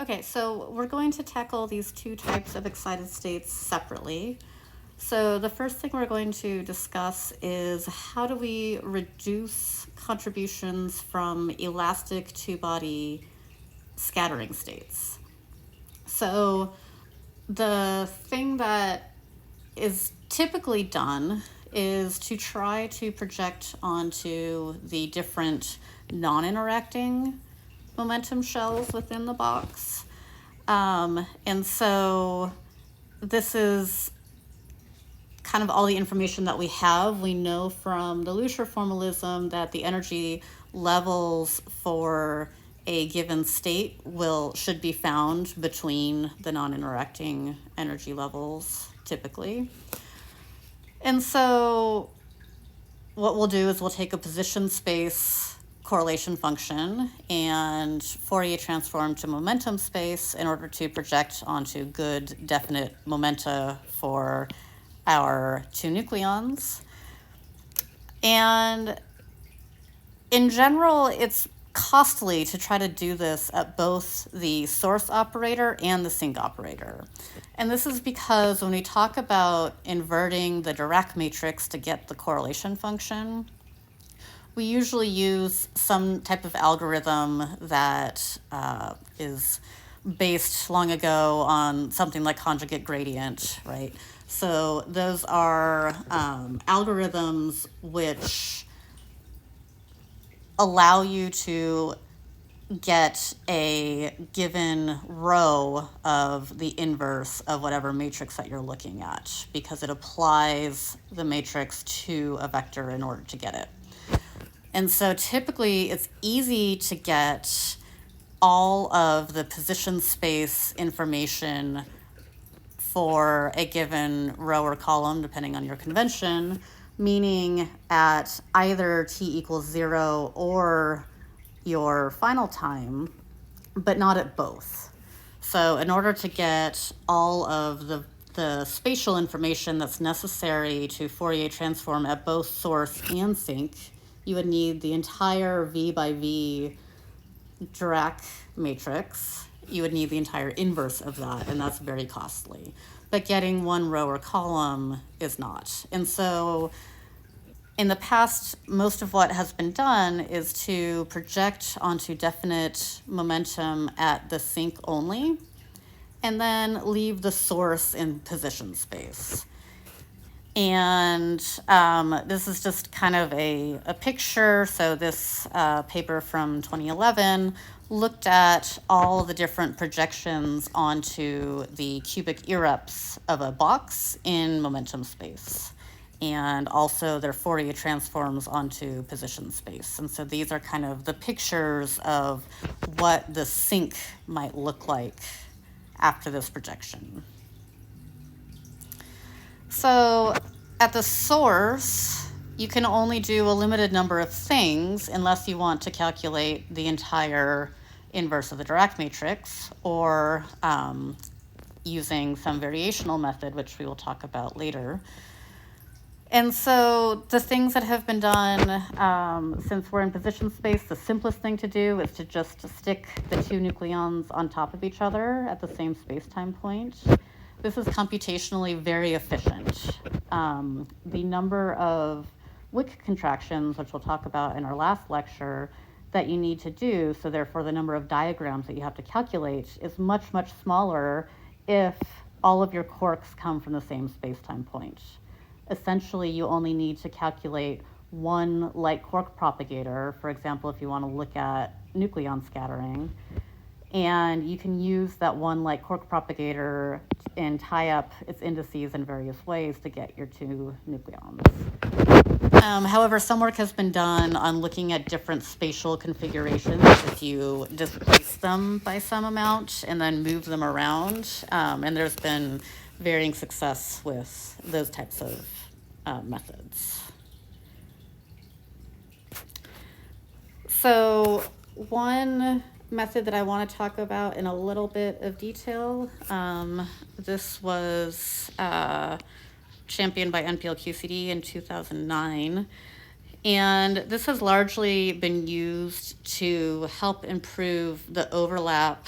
Okay, so we're going to tackle these two types of excited states separately. So the first thing we're going to discuss is how do we reduce contributions from elastic two-body scattering states. So the thing that is typically done is to try to project onto the different non-interacting momentum shells within the box. And so this is kind of all the information that we have. We know from the Lucier formalism that the energy levels for a given state should be found between the non-interacting energy levels typically. And so what we'll do is we'll take a position space correlation function and Fourier transform to momentum space in order to project onto good definite momenta for our two nucleons. And in general, it's costly to try to do this at both the source operator and the sink operator. And this is because when we talk about inverting the Dirac matrix to get the correlation function, we usually use some type of algorithm that is based long ago on something like conjugate gradient, right? So those are algorithms which allow you to get a given row of the inverse of whatever matrix that you're looking at, because it applies the matrix to a vector in order to get it. And so typically it's easy to get all of the position space information for a given row or column, depending on your convention, meaning at either t equals 0 or your final time, but not at both. So in order to get all of the spatial information that's necessary to Fourier transform at both source and sink, you would need the entire V by V Dirac matrix. You would need the entire inverse of that, and that's very costly. But getting one row or column is not. And so in the past, most of what has been done is to project onto definite momentum at the sink only, and then leave the source in position space. And this is just kind of a picture. So this paper from 2011 looked at all the different projections onto the cubic erupts of a box in momentum space, and also their Fourier transforms onto position space. And so these are kind of the pictures of what the sink might look like after this projection. So at the source, you can only do a limited number of things unless you want to calculate the entire inverse of the Dirac matrix, or using some variational method, which we will talk about later. And so the things that have been done since we're in position space, the simplest thing to do is to just stick the two nucleons on top of each other at the same space-time point. This is computationally very efficient. The number of Wick contractions, which we'll talk about in our last lecture, that you need to do, so therefore the number of diagrams that you have to calculate, is much, much smaller if all of your quarks come from the same space-time point. Essentially, you only need to calculate one light quark propagator, for example, if you want to look at nucleon scattering, and you can use that one light quark propagator and tie up its indices in various ways to get your two nucleons. However, some work has been done on looking at different spatial configurations if you displace them by some amount and then move them around, and there's been varying success with those types of methods. So one method that I want to talk about in a little bit of detail, this was championed by NPL QCD in 2009. And this has largely been used to help improve the overlap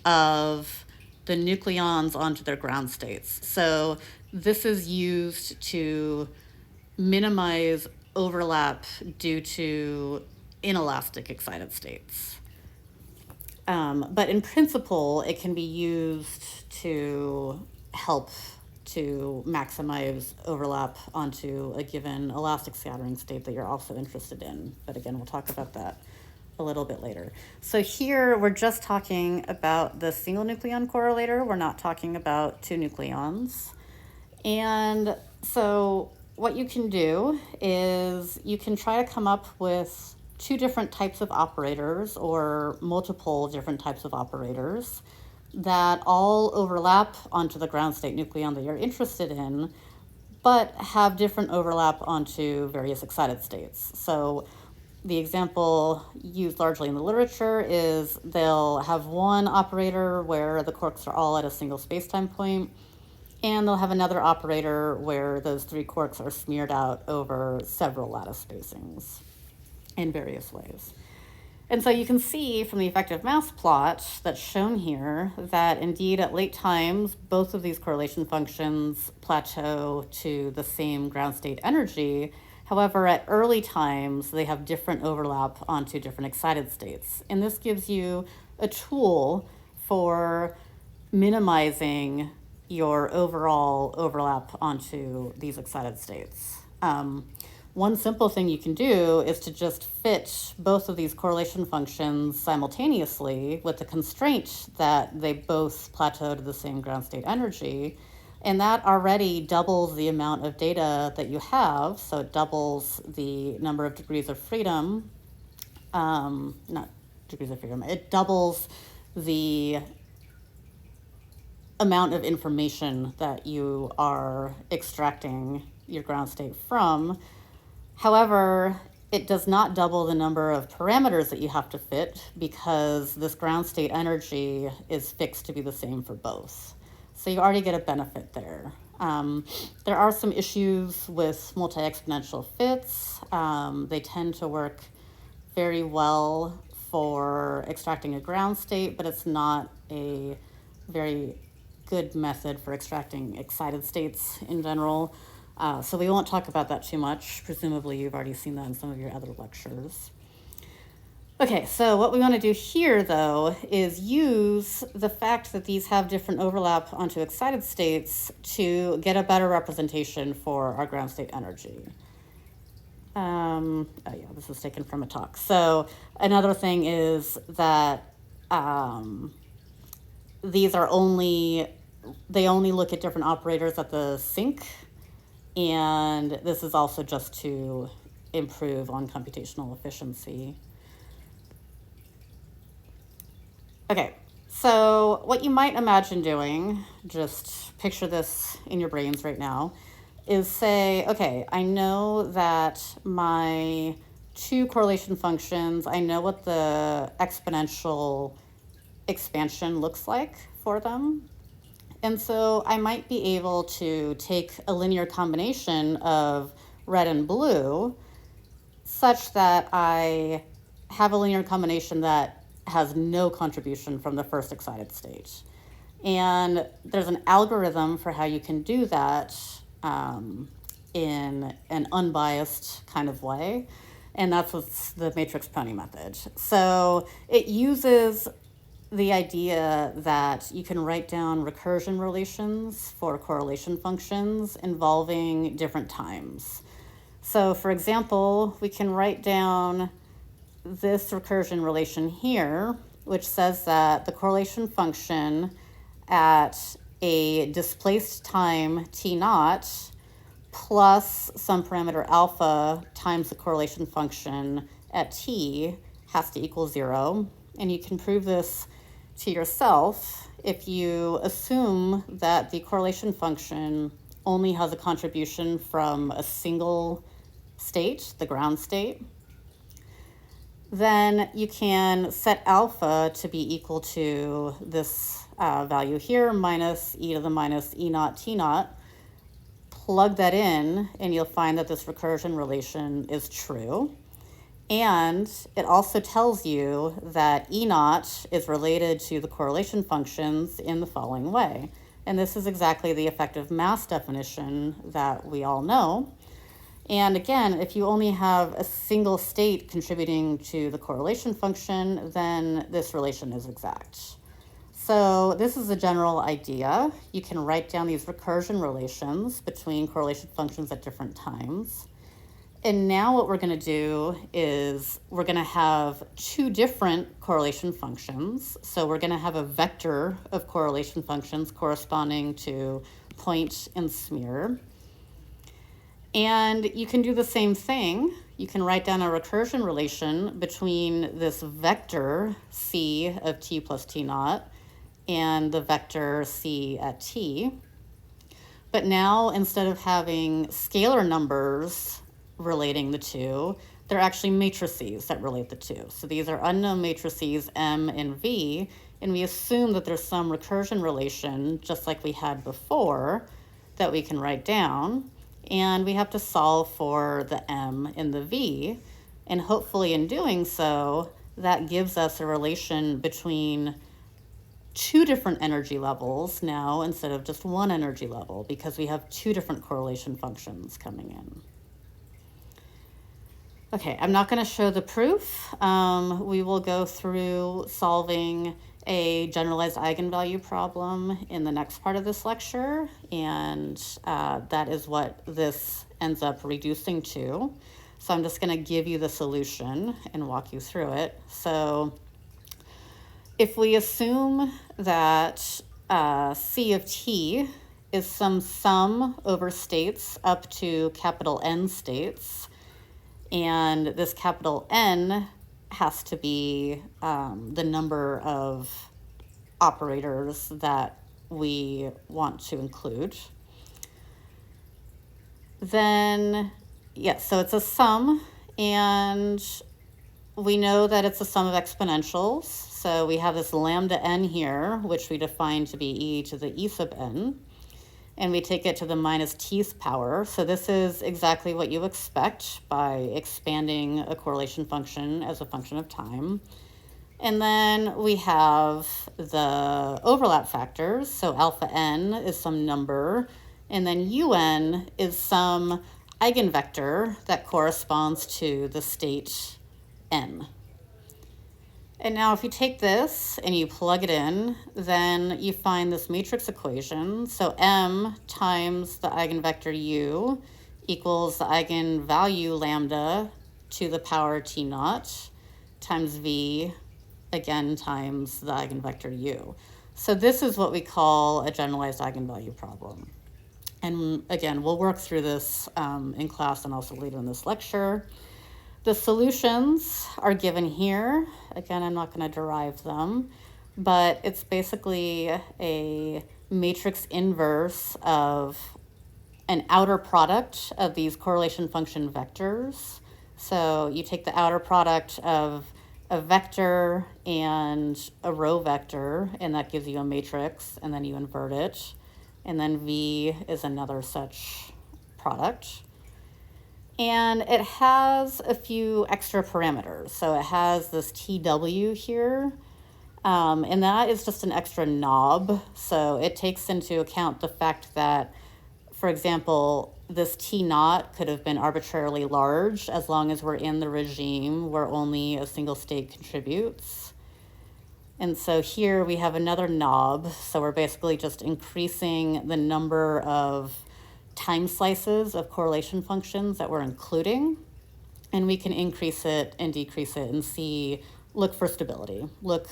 of the nucleons onto their ground states. So this is used to minimize overlap due to inelastic excited states. But in principle, it can be used to help to maximize overlap onto a given elastic scattering state that you're also interested in. But again, we'll talk about that a little bit later. So here we're just talking about the single nucleon correlator. We're not talking about two nucleons. And so what you can do is you can try to come up with two different types of operators or multiple different types of operators that all overlap onto the ground state nucleon that you're interested in, but have different overlap onto various excited states. So the example used largely in the literature is they'll have one operator where the quarks are all at a single spacetime point, and they'll have another operator where those three quarks are smeared out over several lattice spacings in various ways. And so you can see from the effective mass plot that's shown here that indeed at late times, both of these correlation functions plateau to the same ground state energy. However, at early times, they have different overlap onto different excited states. And this gives you a tool for minimizing your overall overlap onto these excited states. One simple thing you can do is to just fit both of these correlation functions simultaneously with the constraint that they both plateau to the same ground state energy. And that already doubles the amount of data that you have. So it doubles the number of degrees of freedom, not degrees of freedom, it doubles the amount of information that you are extracting your ground state from. However, it does not double the number of parameters that you have to fit because this ground state energy is fixed to be the same for both. So you already get a benefit there. There are some issues with multi-exponential fits. They tend to work very well for extracting a ground state, but it's not a very good method for extracting excited states in general. So we won't talk about that too much. Presumably you've already seen that in some of your other lectures. Okay, so what we want to do here, though, is use the fact that these have different overlap onto excited states to get a better representation for our ground state energy. Oh yeah, this is taken from a talk. So another thing is that these are they only look at different operators at the sink. And this is also just to improve on computational efficiency. Okay, so what you might imagine doing, just picture this in your brains right now, is say, okay, I know that my two correlation functions, I know what the exponential expansion looks like for them. And so I might be able to take a linear combination of red and blue such that I have a linear combination that has no contribution from the first excited state. And there's an algorithm for how you can do that in an unbiased kind of way. And that's what's the matrix pony method. So it uses the idea that you can write down recursion relations for correlation functions involving different times. So for example, we can write down this recursion relation here, which says that the correlation function at a displaced time t naught plus some parameter alpha times the correlation function at t has to equal 0. And you can prove this to yourself if you assume that the correlation function only has a contribution from a single state, the ground state. Then you can set alpha to be equal to this value here, minus e to the minus e naught t naught. Plug that in, and you'll find that this recursion relation is true. And it also tells you that E naught is related to the correlation functions in the following way. And this is exactly the effective mass definition that we all know. And again, if you only have a single state contributing to the correlation function, then this relation is exact. So this is a general idea. You can write down these recursion relations between correlation functions at different times. And now what we're going to do is we're going to have two different correlation functions. So we're going to have a vector of correlation functions corresponding to point and smear. And you can do the same thing. You can write down a recursion relation between this vector C of t plus t naught and the vector C at t. But now, instead of having scalar numbers relating the two, they're actually matrices that relate the two. So these are unknown matrices M and V, and we assume that there's some recursion relation, just like we had before, that we can write down. And we have to solve for the M and the V. And hopefully in doing so, that gives us a relation between two different energy levels now instead of just one energy level, because we have two different correlation functions coming in. Okay, I'm not going to show the proof. We will go through solving a generalized eigenvalue problem in the next part of this lecture, and that is what this ends up reducing to. So I'm just going to give you the solution and walk you through it. So if we assume that C of t is some sum over states up to capital N states, and this capital N has to be the number of operators that we want to include. Then, yes, so it's a sum, and we know that it's a sum of exponentials. So we have this lambda n here, which we define to be e to the e sub n. And we take it to the minus tth power. So this is exactly what you expect by expanding a correlation function as a function of time. And then we have the overlap factors. So alpha n is some number, and then un is some eigenvector that corresponds to the state n. And now if you take this and you plug it in, then you find this matrix equation. So m times the eigenvector u equals the eigenvalue lambda to the power t naught times v, again, times the eigenvector u. So this is what we call a generalized eigenvalue problem. And again, we'll work through this in class and also later in this lecture. The solutions are given here. Again, I'm not going to derive them, but it's basically a matrix inverse of an outer product of these correlation function vectors. So you take the outer product of a vector and a row vector, and that gives you a matrix, and then you invert it. And then V is another such product. And it has a few extra parameters. So it has this TW here, and that is just an extra knob. So it takes into account the fact that, for example, this T naught could have been arbitrarily large as long as we're in the regime where only a single state contributes. And so here we have another knob. So we're basically just increasing the number of time slices of correlation functions that we're including, and we can increase it and decrease it and look for stability. Look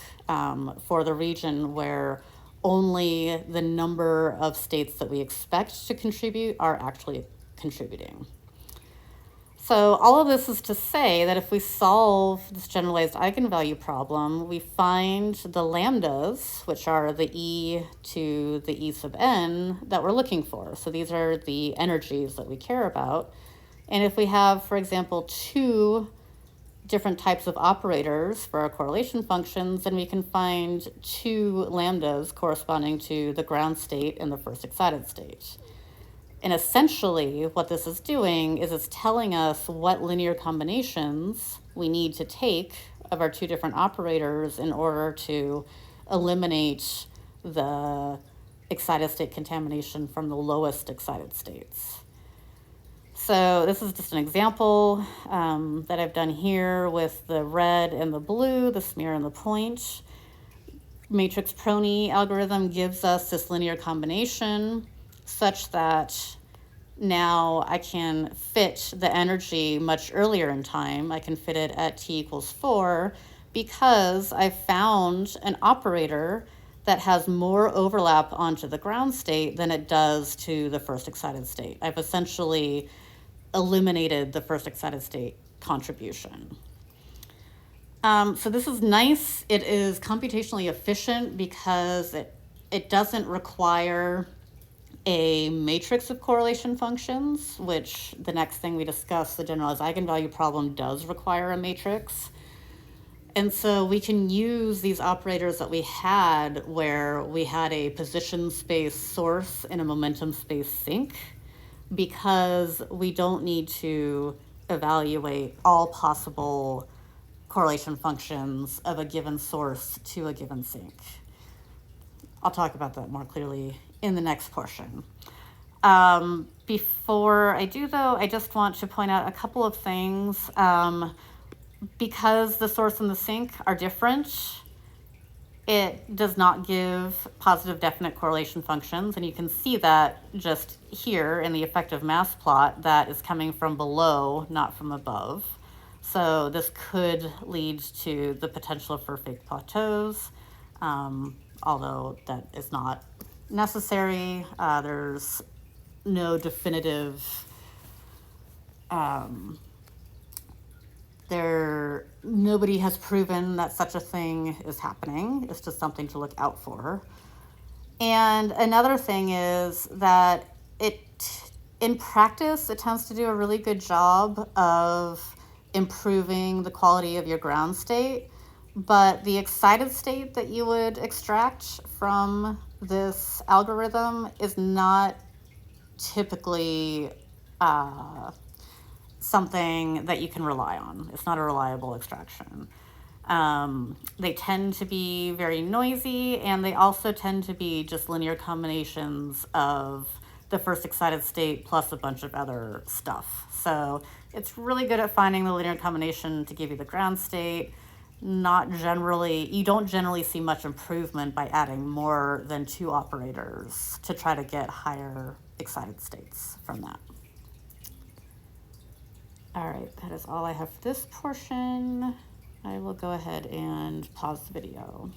for the region where only the number of states that we expect to contribute are actually contributing. So all of this is to say that if we solve this generalized eigenvalue problem, we find the lambdas, which are the e to the e sub n, that we're looking for. So these are the energies that we care about. And if we have, for example, two different types of operators for our correlation functions, then we can find two lambdas corresponding to the ground state and the first excited state. And essentially what this is doing is it's telling us what linear combinations we need to take of our two different operators in order to eliminate the excited state contamination from the lowest excited states. So this is just an example that I've done here with the red and the blue, the smear and the point. Matrix Prony algorithm gives us this linear combination such that now I can fit the energy much earlier in time. I can fit it at t equals 4 because I found an operator that has more overlap onto the ground state than it does to the first excited state. I've essentially eliminated the first excited state contribution. So this is nice. It is computationally efficient because it doesn't require a matrix of correlation functions, which the next thing we discuss, the generalized eigenvalue problem, does require a matrix. And so we can use these operators that we had where we had a position space source and a momentum space sink, because we don't need to evaluate all possible correlation functions of a given source to a given sink. I'll talk about that more clearly in the next portion. Before I do, though, I just want to point out a couple of things. Because the source and the sink are different, it does not give positive definite correlation functions, and you can see that just here in the effective mass plot that is coming from below, not from above. So this could lead to the potential for fake plateaus, although that is not necessary. There's no definitive, nobody has proven that such a thing is happening. It's just something to look out for. And another thing is that in practice, it tends to do a really good job of improving the quality of your ground state, but the excited state that you would extract from this algorithm is not typically something that you can rely on. It's not a reliable extraction. They tend to be very noisy, and they also tend to be just linear combinations of the first excited state plus a bunch of other stuff. So it's really good at finding the linear combination to give you the ground state. You don't generally see much improvement by adding more than 2 operators to try to get higher excited states from that. All right, that is all I have for this portion. I will go ahead and pause the video.